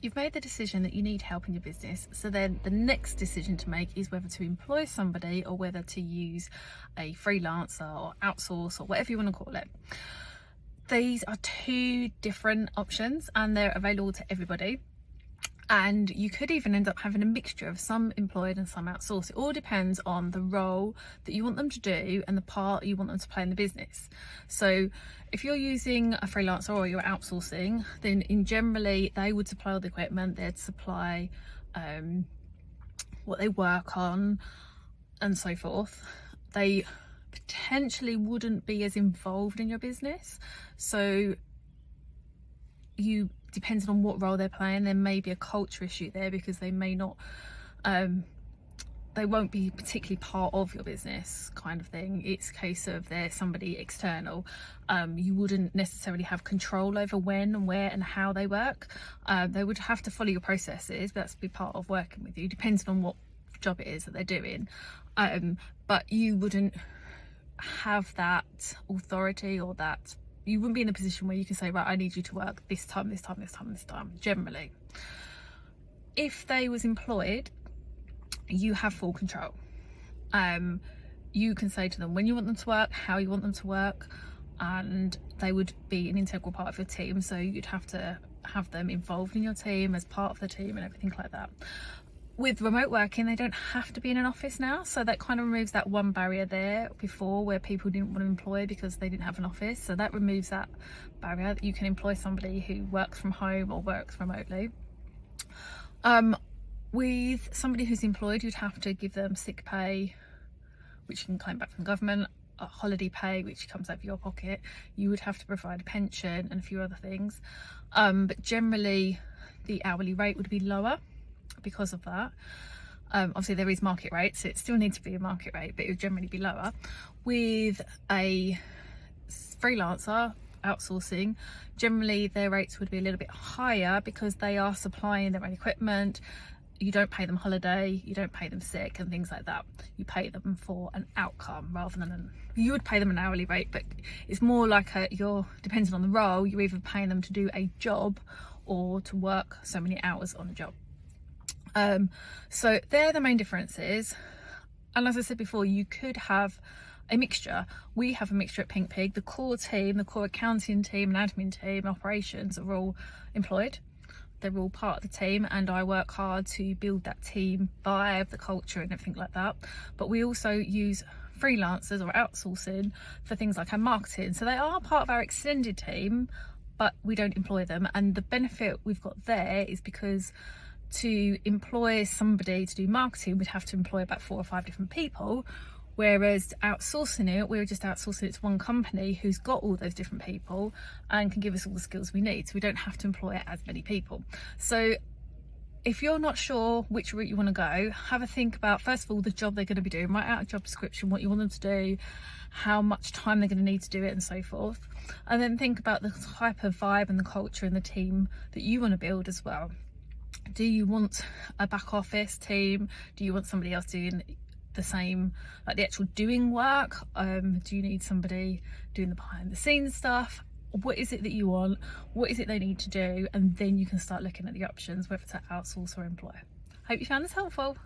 you've made the decision that you need help in your business. So then the next decision to make is whether to employ somebody or whether to use a freelancer or outsource or whatever you want to call it. These are two different options and they're available to everybody. And you could even end up having a mixture of some employed and some outsourced. It all depends on the role that you want them to do and the part you want them to play in the business. So if you're using a freelancer or you're outsourcing, then in generally they would supply all the equipment, they'd supply what they work on and so forth. They potentially wouldn't be as involved in your business. So depending on what role they're playing, there may be a culture issue there because they may not they won't be particularly part of your business kind of thing. It's a case of they're somebody external. You wouldn't necessarily have control over when and where and how they work. They would have to follow your processes, but that's be part of working with you, depending on what job it is that they're doing. But you wouldn't have that authority, or that you wouldn't be in a position where you can say, right, I need you to work this time, this time, this time, this time, generally. If they was employed, you have full control. You can say to them when you want them to work, how you want them to work, and they would be an integral part of your team. So you'd have to have them involved in your team as part of the team and everything like that. With remote working, they don't have to be in an office now, so that kind of removes that one barrier there before where people didn't want to employ because they didn't have an office. So that removes that barrier that you can employ somebody who works from home or works remotely. With somebody who's employed, you'd have to give them sick pay, which you can claim back from the government, holiday pay, which comes out of your pocket. You would have to provide a pension and a few other things. But generally the hourly rate would be lower because of that. Obviously there is market rates, so it still needs to be a market rate, but it would generally be lower. With a freelancer outsourcing, generally their rates would be a little bit higher because they are supplying their own equipment. You don't pay them holiday, you don't pay them sick and things like that. You pay them for an outcome rather than you would pay them an hourly rate, but it's more like you're depending on the role, you're either paying them to do a job or to work so many hours on a job. So they're the main differences. And as I said before, you could have a mixture. We have a mixture at Pink Pig. The core team, the core accounting team and admin team, operations are all employed. They're all part of the team, and I work hard to build that team vibe, the culture and everything like that. But we also use freelancers or outsourcing for things like our marketing. So they are part of our extended team, but we don't employ them. And the benefit we've got there is because to employ somebody to do marketing, we'd have to employ about 4 or 5 different people, whereas outsourcing it, we're just outsourcing it to one company who's got all those different people and can give us all the skills we need, so we don't have to employ as many people. So if you're not sure which route you want to go, have a think about, first of all, the job they're going to be doing. Write out a job description, what you want them to do, how much time they're going to need to do it and so forth, and then think about the type of vibe and the culture and the team that you want to build as well. Do you want a back office team? Do you want somebody else doing the same, like the actual doing work? Do you need somebody doing the behind the scenes stuff? What is it that you want? What is it they need to do? And then you can start looking at the options, whether to outsource or employ. Hope you found this helpful.